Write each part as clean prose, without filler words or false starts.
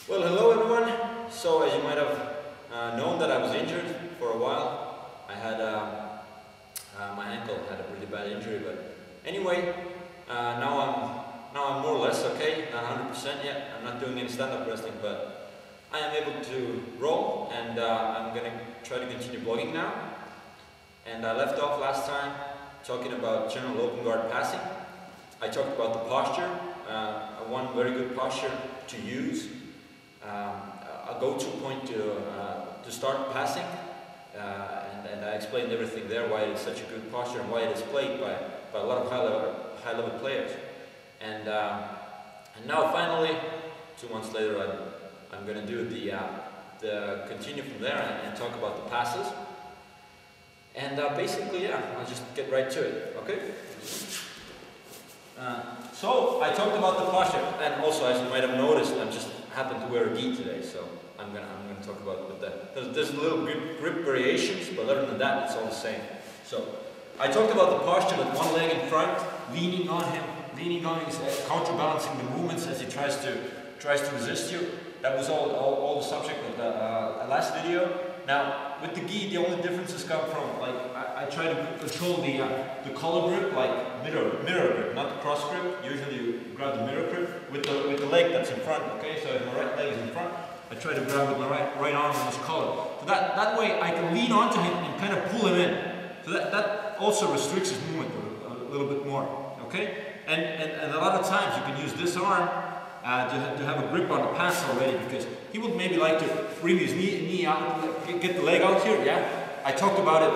Well, hello everyone. So as you might have known that I was injured for a while. I had my ankle had a pretty bad injury, but anyway, now I'm more or less okay. Not 100% yet. I'm not doing any stand-up wrestling, but I am able to roll, and I'm gonna try to continue blogging now. And I left off last time talking about general open guard passing. I talked about the posture, one very good posture to use. A go-to point to start passing, and I explained everything there, why it's such a good posture and why it is played by a lot of high-level players. And now finally, 2 months later, I'm going to do the continue from there and talk about the passes. And basically, yeah, I'll just get right to it. Okay. So I talked about the posture, and also, as you might have noticed, I just happened to wear a gi today, so I'm gonna talk about with that. There's little grip variations, but other than that, it's all the same. So I talked about the posture with one leg in front, leaning on his counterbalancing the movements as he tries to resist you. That was all the subject of the last video. Now with the gi, the only differences come from, like, I try to control the collar grip, like mirror grip, not the cross grip. Usually you grab the mirror grip with the leg that's in front. Okay, so if my right leg is in front, I try to grab with my right arm on his collar. So that way I can lean onto him and kind of pull him in. So that also restricts his movement a little bit more. Okay, and a lot of times you can use this arm to have a grip on the pass already, because he would maybe like to bring his knee out, get the leg out here. Yeah, I talked about it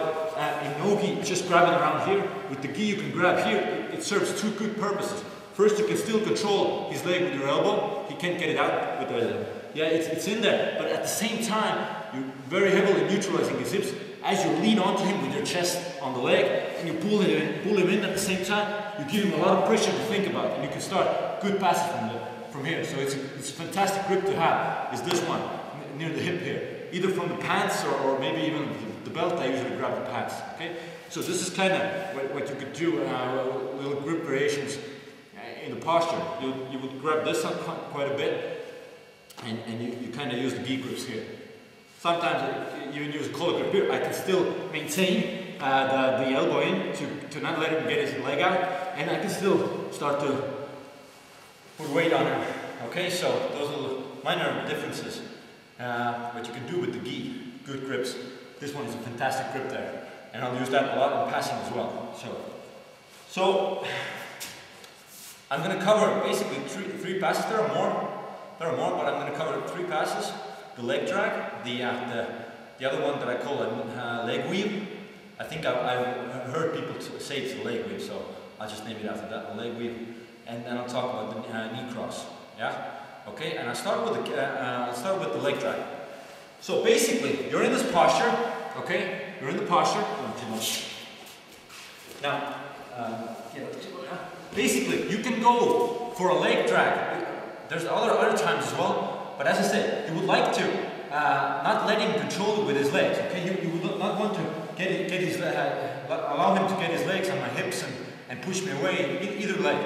in no-gi, just grabbing around here. With the gi, you can grab here. It serves two good purposes. First, you can still control his leg with your elbow. He can't get it out with the, yeah, it's in there. But at the same time, you're very heavily neutralizing his hips as you lean onto him with your chest on the leg, and you pull him in at the same time. You give him a lot of pressure to think about, and you can start good passes from here. So it's a fantastic grip to have, is this one, near the hip here. Either from the pants or maybe even the belt. I usually grab the pants. Okay, so this is kind of what you could do, little grip variations in the posture. You would grab this up quite a bit, and you kind of use the gi grips here. Sometimes you even use a collar grip here. I can still maintain the elbow in to not let him get his leg out, and I can still start to put weight on him. Okay, so those are the minor differences. What you can do with the gi, good grips. This one is a fantastic grip there, and I'll use that a lot in passing as well. So I'm going to cover basically three passes. There are more, but I'm going to cover 3 passes: the leg drag, the other one that I call a leg weave. I think I've heard people say it's a leg weave, so I'll just name it after that, the leg weave. And then I'll talk about the knee cross. Yeah. Okay. And I'll start with the leg drag. So basically, you're in this posture. Okay. You're in the posture. Now, basically, you can go for a leg drag. There's other times as well. But as I said, you would like to not let him control it with his legs. Okay. You would not want to allow him to get his legs on my hips and push me away either leg.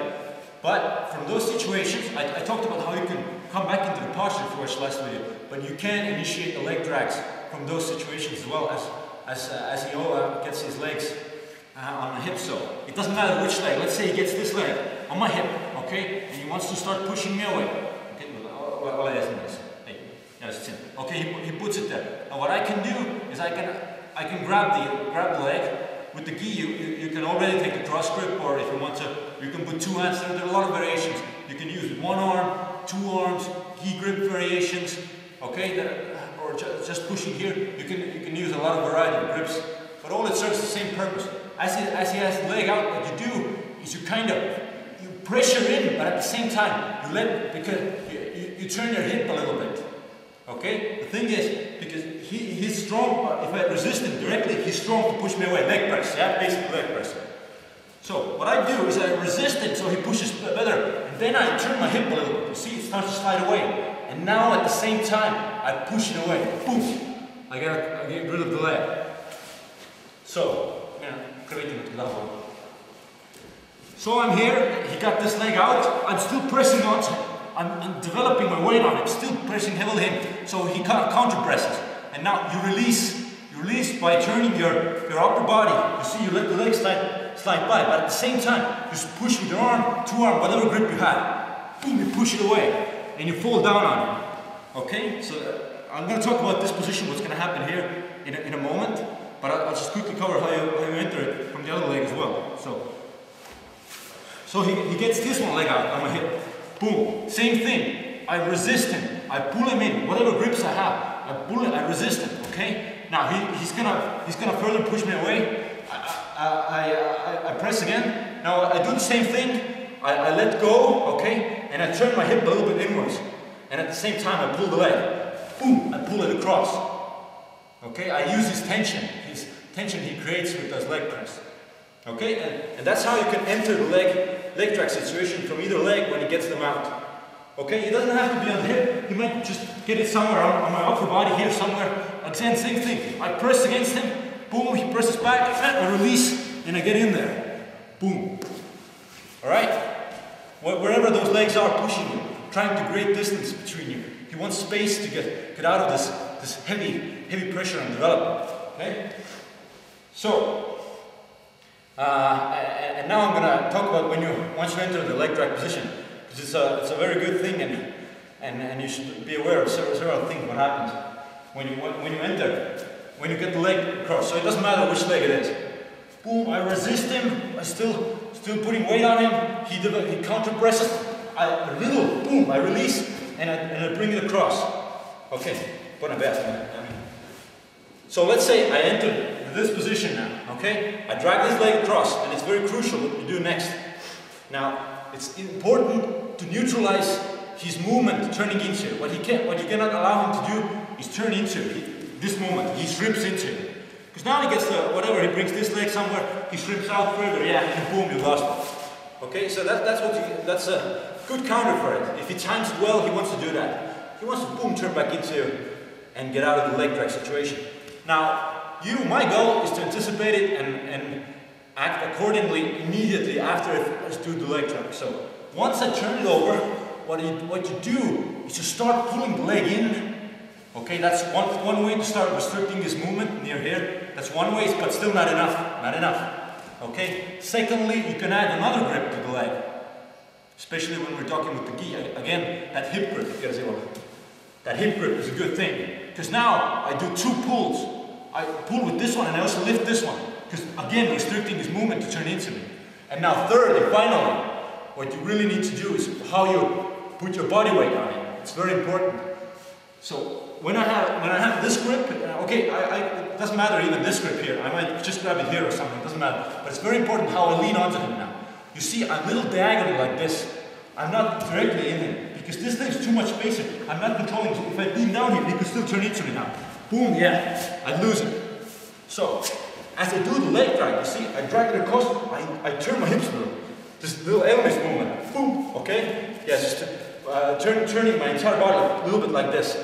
But from those situations, I talked about how you can come back into the posture if you watched the last video, but you can initiate the leg drags from those situations as well as he gets his legs on my hip. So it doesn't matter which leg. Let's say he gets this leg on my hip, okay, and he wants to start pushing me away. Okay, he puts it there. Now what I can do is I can grab the leg. With the gi, you can already take the cross grip, or if you want to, you can put 2 hands. There are a lot of variations. You can use 1 arm, 2 arms, gi grip variations, okay, or just pushing here. You can use a lot of variety of grips, but all it serves the same purpose. As he has the leg out, what you do is you pressure in, but at the same time you turn your hip a little bit. Okay, the thing is, because he's strong, if I resist him directly, he's strong to push me away. Leg press, yeah, basically leg press. So what I do is I resist him so he pushes better, and then I turn my hip a little bit. You see, it starts to slide away. And now at the same time, I push it away. Boom! I get rid of the leg. So, So I'm here, he got this leg out, I'm still pressing onto him. I'm developing my weight on him, still pressing heavily in, so he kind of counter presses. And now you release by turning your upper body. You see, you let the legs slide by, but at the same time, just push with your arm, two arm, whatever grip you have. Boom, you push it away, and you fall down on it. Okay, so I'm going to talk about this position, what's going to happen here in a moment, but I'll just quickly cover how you enter it from the other leg as well. So he gets this one leg out on my hip. Boom, same thing. I resist him. I pull him in. Whatever grips I have, I pull it. I resist him. Okay. Now he's gonna further push me away. I press again. Now I do the same thing. I let go. Okay, and I turn my hip a little bit inwards, and at the same time I pull the leg. Boom, I pull it across. Okay, I use his tension he creates with those leg press. Okay, and that's how you can enter the leg drag situation from either leg when he gets them out. Okay, it doesn't have to be on the hip, you might just get it somewhere on my upper body here somewhere. Again, same thing, I press against him, boom, he presses back, I release, and I get in there. Boom. Alright? Wherever those legs are pushing you, trying to create distance between you. He wants space to get out of this heavy pressure and development. Okay? So, and now I'm going to talk about once you enter the leg drag position, because it's a very good thing, and you should be aware of several things what happens when you enter, when you get the leg across. So it doesn't matter which leg it is. Boom! I resist him. I still putting weight on him. He counter presses. A little boom. I release and I bring it across. Okay. Buona best. So let's say I entered this position now, okay? I drag this leg across, and it's very crucial what you do next. Now, it's important to neutralize his movement turning into it. What you cannot allow him to do is turn into this movement. He shrimps into it. Because now he gets whatever, he brings this leg somewhere, he shrimps out further, yeah, and boom, you lost it. Okay, so that's a good counter for it. If he times it well, he wants to do that. He wants to boom, turn back into and get out of the leg drag situation. Now, my goal is to anticipate it and act accordingly immediately after I do the leg drag. So once I turn it over, what you do is you start pulling the leg in. Okay, that's one way to start restricting this movement near here. That's one way, but still not enough. Not enough. Okay. Secondly, you can add another grip to the leg, especially when we're talking with the gi. Again, that hip grip. That hip grip is a good thing because now I do two pulls. I pull with this one and I also lift this one because again restricting this movement to turn into me. And now third and finally, what you really need to do is how you put your body weight on it. It's very important. So when I have this grip, okay, it doesn't matter even this grip here. I might just grab it here or something. It doesn't matter. But it's very important how I lean onto him now. You see, I'm a little diagonal like this. I'm not directly in him because this leaves too much space here. I'm not controlling. If I lean down here, he could still turn into me now. Boom, yeah, I lose it. So, as I do the leg drag, you see, I drag it across, I turn my hips a little. This little Elvis movement, boom, okay? Yeah, just turning my entire body a little bit like this.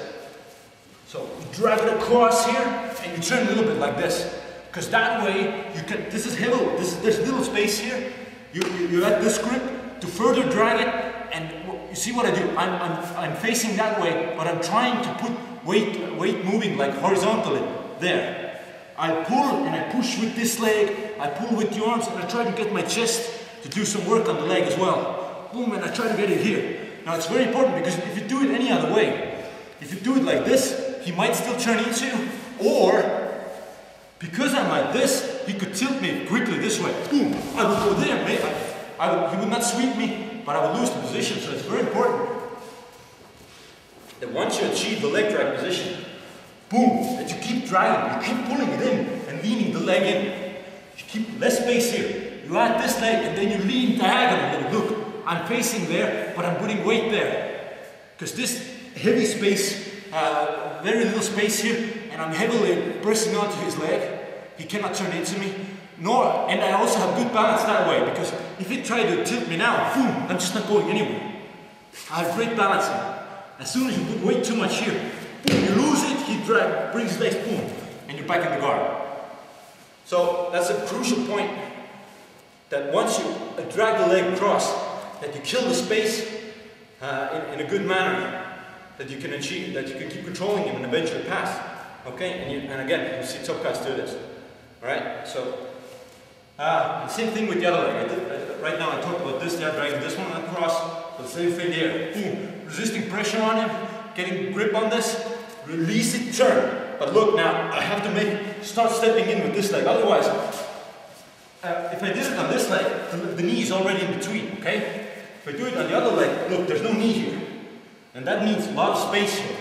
So, you drag it across here, and you turn a little bit like this. Because that way, you can, this is heavy, there's little space here. You add this grip to further drag it, and you see what I do? I'm facing that way, but I'm trying to put weight moving like horizontally there. I pull and I push with this leg, I pull with the arms and I try to get my chest to do some work on the leg as well. Boom, and I try to get it here. Now it's very important because if you do it any other way, if you do it like this, he might still turn into you, or because I'm like this, he could tilt me quickly this way. Boom, I would go there, maybe. He would not sweep me, but I would lose the position, so it's very important that once you achieve the leg drag position, boom, that you keep dragging, you keep pulling it in and leaning the leg in. You keep less space here. You add this leg and then you lean diagonally. Look, I'm facing there, but I'm putting weight there. Because this heavy space, very little space here, and I'm heavily pressing onto his leg. He cannot turn into me. And I also have good balance that way, because if he tried to tilt me now, boom, I'm just not going anywhere. I have great balance here. As soon as you put weight too much here, boom, you lose it, he brings his legs, boom, and you're back in the guard. So that's a crucial point, that once you drag the leg across, that you kill the space in a good manner that you can achieve, that you can keep controlling him and eventually pass. Okay, and again, you see top guys do this. Alright, so same thing with the other leg. Right now I talked about this there, dragging this one across, but same thing here. Boom, resisting pressure on him, getting grip on this, release it, turn. But look now, I have to start stepping in with this leg, otherwise, if I did it on this leg, the knee is already in between, okay? If I do it on the other leg, look, there's no knee here. And that means a lot of space here.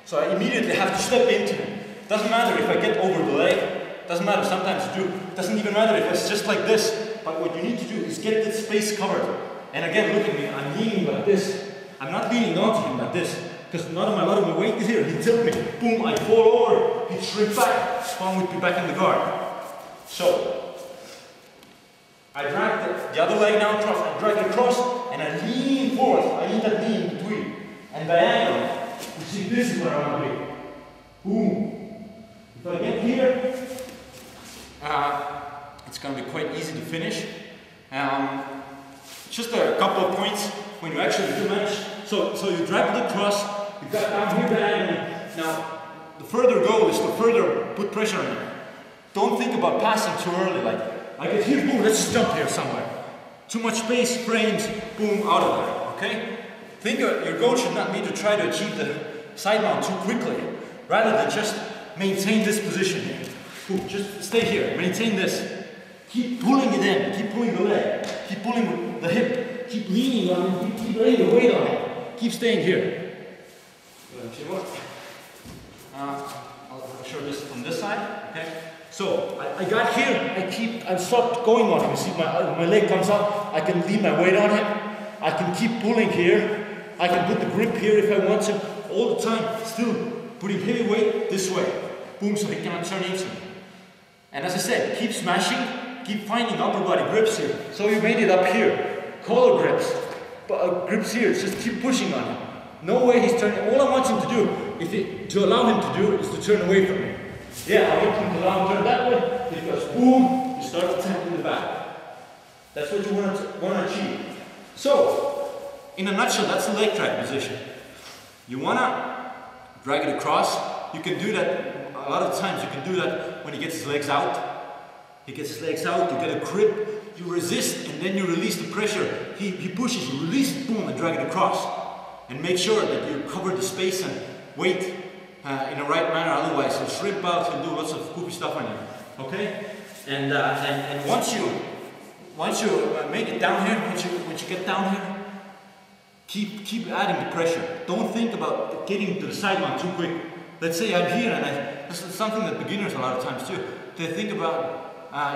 So I immediately have to step into him. Doesn't matter if I get over the leg, doesn't matter, sometimes you do. Doesn't even matter if it's just like this. But what you need to do is get this space covered. And again, look at me, I'm leaning like this. I'm not leaning onto him like this, because a lot of my weight is here. He tilts me, boom, I fall over, he shrinks back, spawn would be back in the guard. So, I drag the other leg now across, I drag it across, and I lean forward. I need that knee in between. And diagonal, you see, this is where I want to be. Boom. If I get here, it's going to be quite easy to finish. Just a couple of points when you actually do manage. So you drag it across, you got down here diagonally. Now, the further goal is to further put pressure on it. Don't think about passing too early, like I get here, boom, let's just jump here somewhere. Too much space, frames, boom, out of there, okay? Think your goal should not be to try to achieve the side mount too quickly, rather than just maintain this position here. Boom, just stay here, maintain this. Keep pulling it in, keep pulling the leg, keep pulling the hip, keep leaning on it, keep laying the weight on it. Keep staying here. I'll show this from this side, okay? So, I got here, I stopped going on him. You see, my leg comes up, I can lean my weight on him, I can keep pulling here, I can put the grip here if I want to, all the time, still putting heavy weight this way. Boom, so he cannot turn into me. And as I said, keep smashing, keep finding upper body grips here. So you made it up here, collar grips, grips here, just keep pushing on him. No way he's turning, all I want him to do, to allow him to do, is to turn away from me. Yeah, I want him to allow him to turn that way, because boom, you start to tap in the back. That's what you want to achieve. So, in a nutshell, that's the leg drag position. You want to drag it across. You can do that, a lot of times you can do that when he gets his legs out. He gets his legs out, you get a grip, you resist, and then you release the pressure. He pushes, you release it, boom, and drag it across. And make sure that you cover the space and weight in the right manner, otherwise he'll shrimp out, he'll do lots of goofy stuff on you. Okay? And once you make it down here, once you get down here, keep adding the pressure. Don't think about getting to the side mount too quick. Let's say I'm here, and this is something that beginners a lot of times do. They think about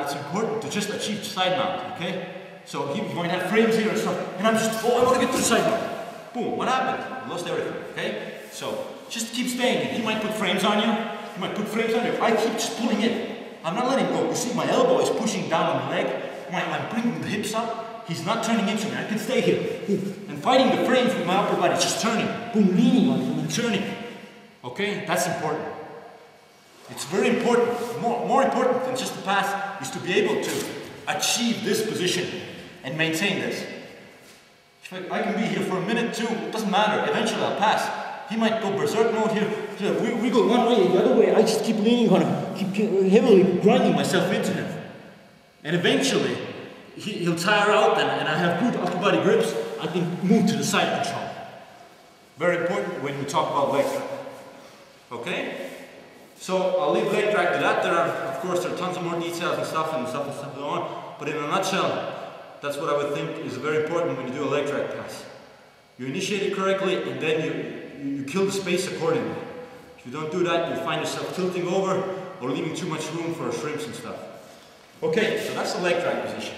it's important to just achieve side mount, okay? So he might have frames here and stuff, and I'm just, I want to get to the side mount. Boom, what happened? I lost everything, okay? So just keep staying. He might put frames on you, he might put frames on you. I keep just pulling in. I'm not letting go. You see, my elbow is pushing down on the leg. I'm bringing the hips up. He's not turning into me. I can stay here. And fighting the frames with my upper body, just turning. Boom, leaning on him and turning. Okay? That's important. It's very important. More important than just the pass is to be able to achieve this position and maintain this. I can be here for a minute, two, it doesn't matter. Eventually I'll pass. He might go berserk mode here. We go one way, the other way. I just keep leaning on him, keep heavily grinding myself into him. And eventually, he'll tire out, and I have good upper body grips. I can move to the side control. Very important when we talk about leg drag. Okay? So I'll leave leg drag to that. Of course, there are tons of more details and stuff and so on. But in a nutshell, that's what I would think is very important when you do a leg drag pass. You initiate it correctly, and then you kill the space accordingly. If you don't do that, you find yourself tilting over or leaving too much room for shrimps and stuff. Okay, so that's the leg drag position.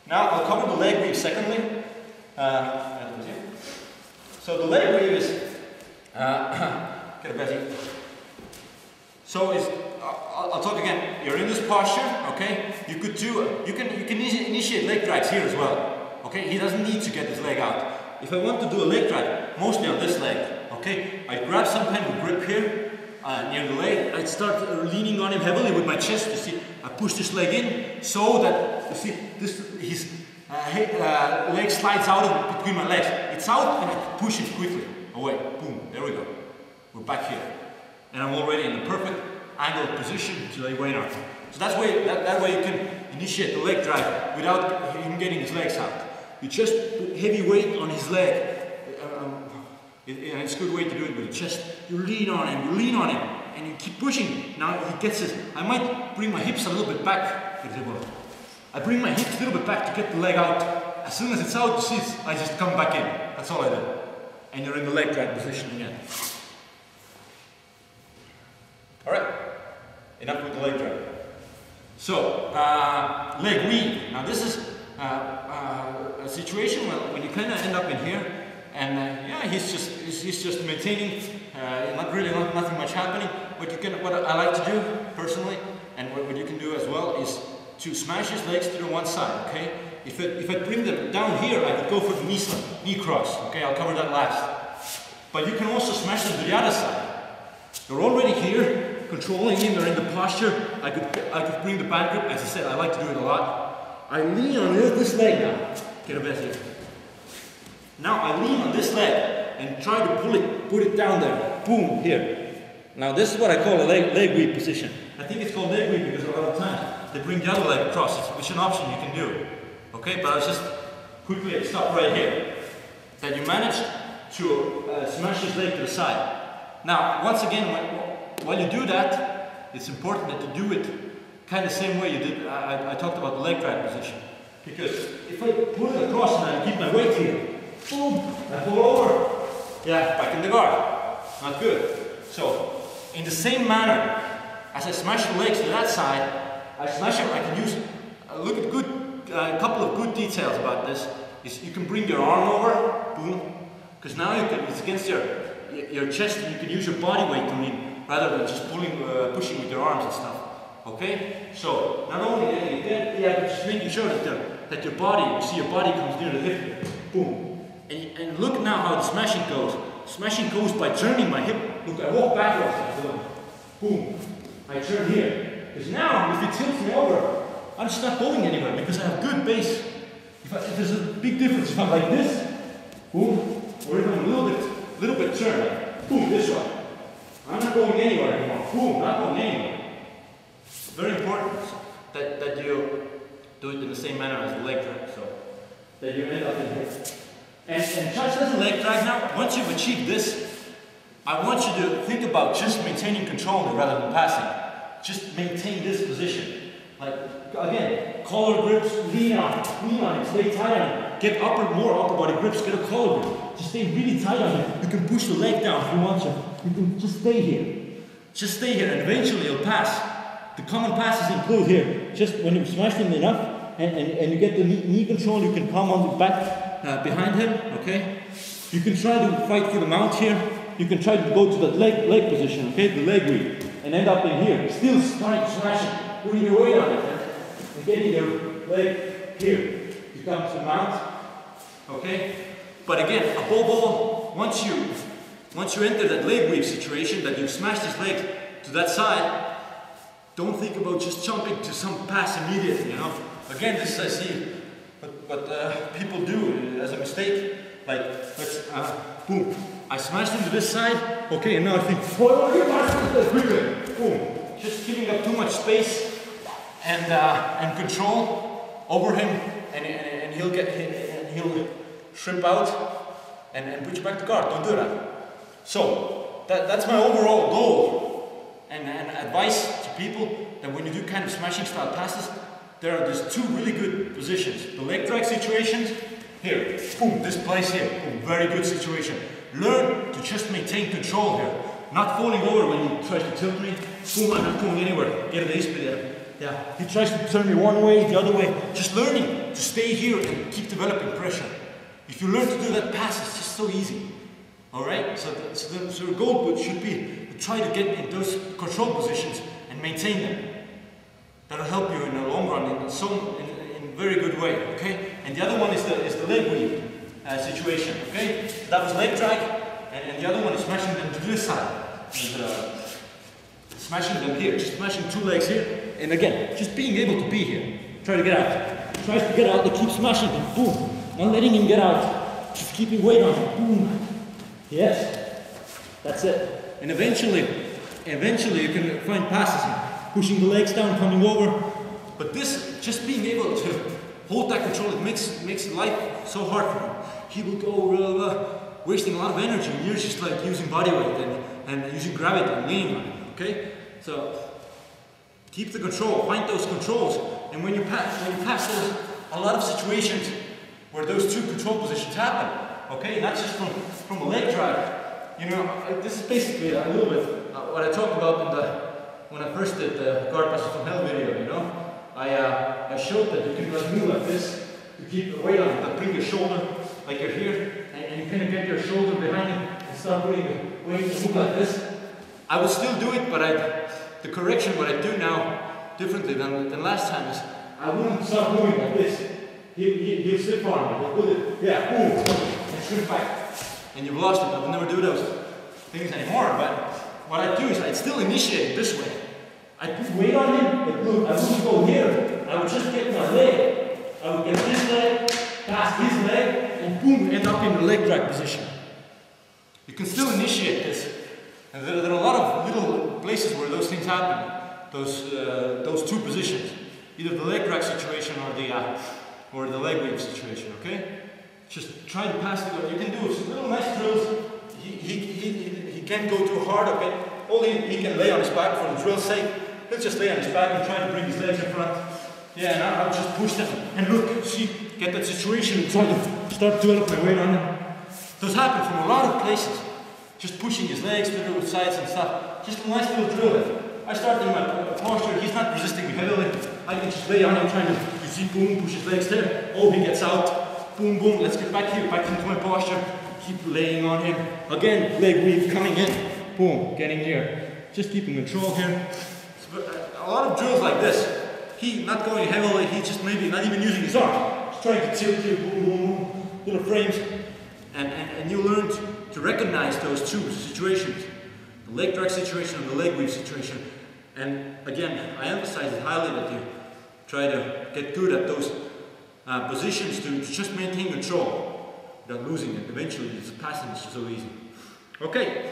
Now I'll cover the leg weave secondly. So the leg weave is get a better. So I'll talk again. You're in this posture, okay? You can initiate leg drags here as well. Okay, he doesn't need to get his leg out. If I want to do a leg drag, mostly on this leg, okay, I grab some kind of grip here near the leg. I start leaning on him heavily with my chest. You see, I push this leg in so that you see his leg slides out of between my legs. it's out, and I can push it quickly away. Boom, there we go. We're back here. And I'm already in the perfect angled position to lay weight on. So that's that way you can initiate the leg drag without him getting his legs out. You just put heavy weight on his leg. And it's a good way to do it with the chest. You lean on him, and you keep pushing. Now he gets it. I might bring my hips a little bit back. I bring my hips a little bit back to get the leg out. As soon as it's out, you see, I just come back in. That's all I do. And you're in the leg drag position again. Alright, enough with the leg drag. So, leg weave. Now this is a situation when you kind of end up in here, and yeah, he's just maintaining, nothing much happening. What I like to do personally, and what you can do as well, is to smash his legs to the one side. Okay, if I bring them down here, I could go for the knee cross. Okay, I'll cover that last. But you can also smash them to the other side. They're already here, controlling him. They're in the posture. I could bring the band grip. As I said, I like to do it a lot. I lean on this leg now. Get a bit here. Now I lean on this leg and try to put it down there. Boom, here. Now this is what I call a leg weave position. I think it's called leg weave because a lot of times they bring the other leg across. It's an option you can do. Okay, but I'll just quickly stop right here. That you manage to smash his leg to the side. Now, once again, while you do that, it's important that you do it kind of the same way you did. I talked about the leg drag position. Because if I pull it across and I keep my weight here, boom, I pull over, yeah, back in the guard. Not good. So, in the same manner, as I smash the legs to that side, I smash them. I can use, look at a couple of good details about this. Is you can bring your arm over, boom, because now it's against your chest, and you can use your body weight to lean rather than just pushing with your arms and stuff. Okay, so not only but just making sure that your body, you see your body comes near the hip, boom, and look now how the smashing goes. Smashing goes by turning my hip. Look, I walk backwards, boom, I turn here. Because now, if it tilts me over, I'm just not going anywhere because I have good base. If there's a big difference, if I'm like this, boom, or if I'm a little bit turned, like, boom, this way. I'm not going anywhere anymore. Boom, not going anywhere. It's very important that you do it in the same manner as the leg drag, so that you end up in here. And just as a leg drag now, once you've achieved this, I want you to think about just maintaining control rather than passing. Just maintain this position. Like, again, collar grips, lean on it, stay tight on it. Get more upper body grips, get a collar grip. Just stay really tight on it. You can push the leg down if you want to. You can just stay here. Just stay here and eventually you'll pass. The common passes include here. Just when you smash them enough and you get the knee control, you can come on the back behind him, okay? You can try to fight for the mount here. You can try to go to that leg position, okay? The leg weave. And end up in here. Still trying to smash it. Putting your weight on it and getting your leg here. You come to the mount, okay? But again, above all, once you enter that leg weave situation, that you've smashed his leg to that side, don't think about just jumping to some pass immediately, you know? Again, this I see what people do as a mistake. Like, boom, I smashed into this side, okay, and now I think, quickly, boom. Just giving up too much space and control over him, and he'll shrimp out and put you back to guard. Don't do that. So that's my overall goal and advice to people, that when you do kind of smashing style passes, there's two really good positions. The leg drag situations, here, boom, this place here, boom, very good situation. Learn to just maintain control here. Not falling over when he tries to tilt me. Boom, I'm not going anywhere. Get an ace there. Yeah, he tries to turn me one way, the other way. Just learning to stay here and keep developing pressure. If you learn to do that pass, it's just so easy. Alright? So your goal should be to try to get in those control positions and maintain them. That'll help you in the long run in a very good way. Okay? And the other one is the leg weave situation. Okay? So that was leg drag. And the other one is smashing them to this side. And, smashing them here. Just smashing two legs here. And again, just being able to be here. Try to get out. Tries to get out, they keep smashing him. Boom. Not letting him get out. just keeping weight on it. Boom. Yes, that's it. And eventually you can find passes, pushing the legs down, coming over. But this, just being able to hold that control, it makes life so hard for him. He will go wasting a lot of energy, and you're just like using body weight and using gravity and leaning on it, okay? So keep the control, find those controls, and when you pass those, a lot of situations where those two control positions happen, okay? Not just from a leg drag. You know, this is basically a little bit what I talked about when I first did the guard passes from hell video, you know? I showed that you can like move like this to keep the weight on it, like bring your shoulder like you're here, and you kind of get your shoulder behind you and start putting the weight to move like this. I would still do it, but the correction, what I do now differently than last time is I wouldn't start moving like this. He'll slip on me, he'll put it, yeah, boom, and slip back. And you've lost it. I would never do those things anymore, but what I do is I'd still initiate it this way. I put weight on him, but look, I wouldn't go here. I would just get my leg. I would get this leg, pass his leg, and boom, end up in the leg drag position. You can still initiate this. And there are a lot of little places where those things happen. Those two positions. Either the leg drag situation or the leg wave situation, okay? Just try to pass the guard. You can do some little nice drills. He can't go too hard, okay? Only he can lay on his back for the drill's sake. He'll just lay on his back and try to bring his legs in front. Yeah, and I'll just push them. And look, see, get that situation and try to start developing my weight on him. Those happen from a lot of places. Just pushing his legs to the sides and stuff. Just a nice little drill there. I start in my posture, he's not resisting me heavily. I can just lay on him trying to, you see, boom, push his legs there. Oh, he gets out. Boom, boom, let's get back here, back into my posture. Keep laying on him. Again, leg weave coming in. Boom, getting here. Just keeping control here. A lot of drills like this. He not going heavily, he just maybe not even using his arm. Just trying to tilt here, boom, boom, boom. Little frames. And you learn to recognize those two situations. The leg drag situation and the leg weave situation. And again, I emphasize it highly that you try to get good at those positions to just maintain control without losing it. Eventually, it's passing is so easy. Okay,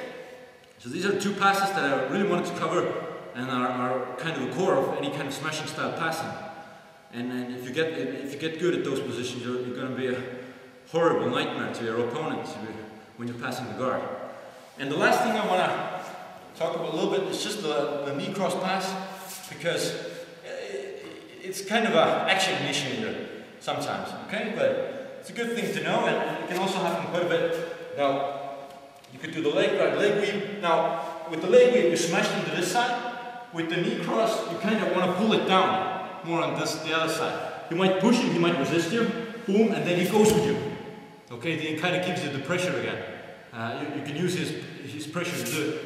so these are two passes that I really wanted to cover and are kind of the core of any kind of smashing style passing. And if you get good at those positions, you're going to be a horrible nightmare to your opponent when you're passing the guard. And the last thing I want to talk about a little bit is just the knee cross pass, because it's kind of an action initiator sometimes, okay? But it's a good thing to know, and it can also happen quite a bit. Now, you could do the leg drag, leg weave. Now, with the leg weave, you smash them to this side. With the knee cross, you kind of want to pull it down more on the other side. You might push him, he might resist you, boom, and then he goes with you. Okay, then it kind of gives you the pressure again. You can use his pressure to do it.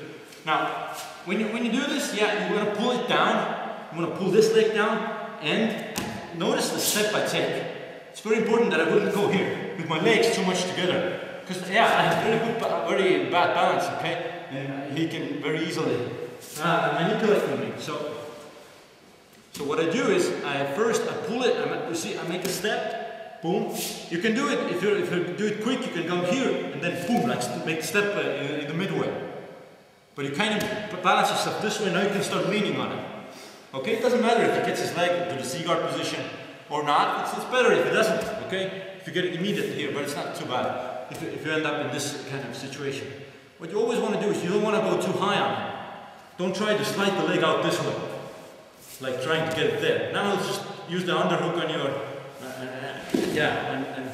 Now, when you do this, yeah, you want to pull it down. You want to pull this leg down, and notice the step I take. It's very important that I wouldn't go here with my legs too much together. Because, yeah, I have very bad balance, okay? And he can very easily manipulate me. So what I do is, first I pull it, you see, I make a step, boom. You can do it, if you do it quick, you can come here, and then boom, like make a step in the midway. But you kind of balance yourself this way, now you can start leaning on it. Okay, it doesn't matter if he gets his leg to the C-guard position or not, it's better if he doesn't, okay? If you get it immediately here, but it's not too bad if you end up in this kind of situation. What you always want to do is you don't want to go too high on him. Don't try to slide the leg out this way, like trying to get it there. Now let's just use the underhook on your, and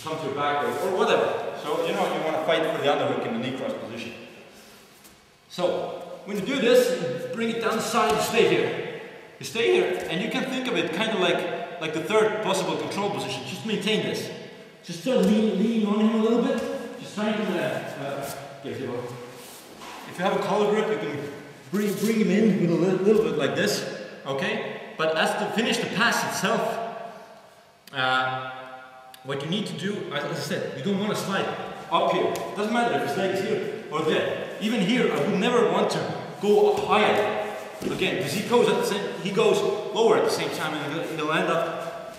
come to your back or whatever. So, you know, you want to fight for the underhook in the knee cross position. So, when you do this, you bring it down the side, you stay here. You stay here, and you can think of it kind of like the third possible control position. Just maintain this. Just start leaning on him a little bit. Just trying to if you have a collar grip, you can bring him in with a little bit like this, okay? But as to finish the pass itself, what you need to do, as I said, you don't want to slide up here. It doesn't matter if his leg is here or there. Even here, I would never want to go higher. Again, because he goes lower at the same time, and he'll end up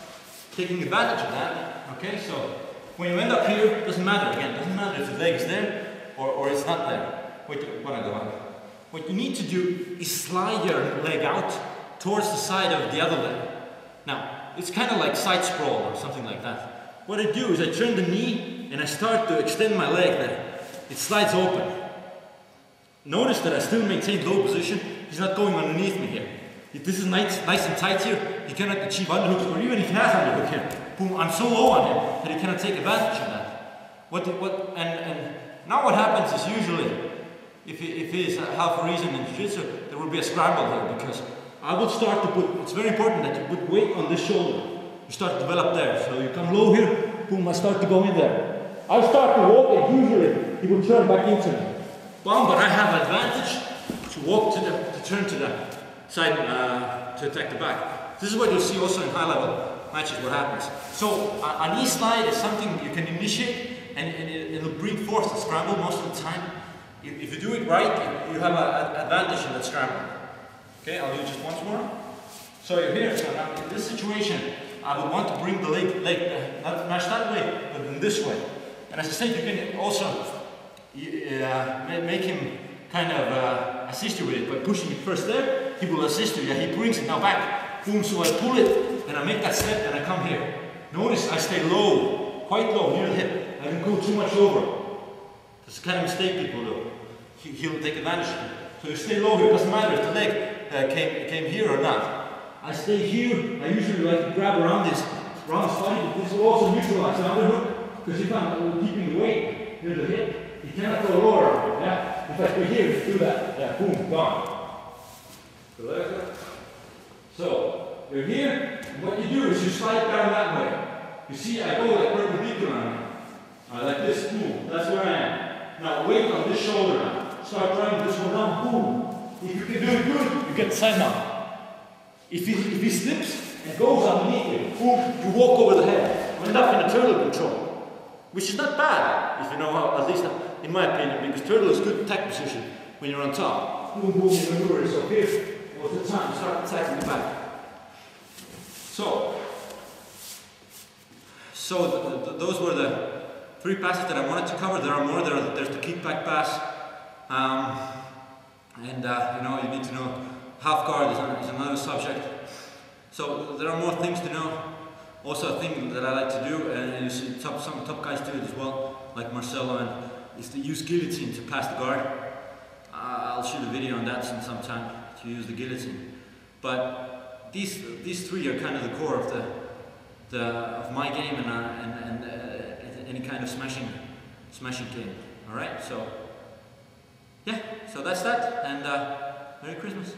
taking advantage of that. Okay, so when you end up here, it doesn't matter again, it doesn't matter if the leg is there or it's not there. Wait, when I go out. What you need to do is slide your leg out towards the side of the other leg. Now, it's kind of like side sprawl or something like that. What I do is I turn the knee and I start to extend my leg there. It slides open. Notice that I still maintain low position. He's not going underneath me here. If this is nice and tight here, he cannot achieve underhooks, or even if he has underhook here, boom, I'm so low on him that he cannot take advantage of that. And now what happens is usually, if he is half a reason in Jiu-Jitsu, there will be a scramble here, because I will start to put, it's very important that you put weight on this shoulder. You start to develop there, so you come low here, boom, I start to go in there. I start to walk and usually he will turn back into me. Boom, but I have advantage to walk to turn to the side to attack the back. This is what you'll see also in high level matches what happens. So a knee slide is something you can initiate and it'll bring forth the scramble most of the time. If you do it right, you have an advantage in that scramble. Okay, I'll do it just once more. So you're here, so now in this situation, I would want to bring the leg not match that way, but in this way. And as I said, you can also make him kind of assist you with it by pushing it first there. He will assist you, yeah, he brings it now back. Boom, so I pull it, and I make that step, and I come here. Notice I stay low, quite low, near the hip. I don't go too much over. That's the kind of mistake people do. He'll take advantage of it. So you stay low here, it doesn't matter if the leg came here or not. I stay here, I usually like to grab around this body. This will also neutralize the underhook, because if I'm keeping the weight near the hip, you cannot go lower, yeah? If I go here, do that, yeah, boom, gone. So, you're here, and what you do is you slide down that way. You see, I go like perpendicular now. Like this, boom, that's where I am. Now weight on this shoulder now. Start driving this one down, boom. If you can do it good, you get the side down. If he slips and goes underneath you, boom, you walk over the head. You end up in a turtle control. Which is not bad, if you know how, at least in my opinion, because turtle is good tech position when you're on top. Boom, boom, you maneuver yourself here. Most of the time, you start attacking the back. So those were the 3 passes that I wanted to cover. There are more. There's the kickback pass, you know, you need to know half guard is another subject. So there are more things to know. Also, a thing that I like to do, and you see some top guys do it as well, like Marcelo, is to use guillotine to pass the guard. I'll shoot a video on that sometime to use the guillotine. But these 3 are kind of the core of my game and any kind of smashing game. All right, so yeah, so that's that, and Merry Christmas.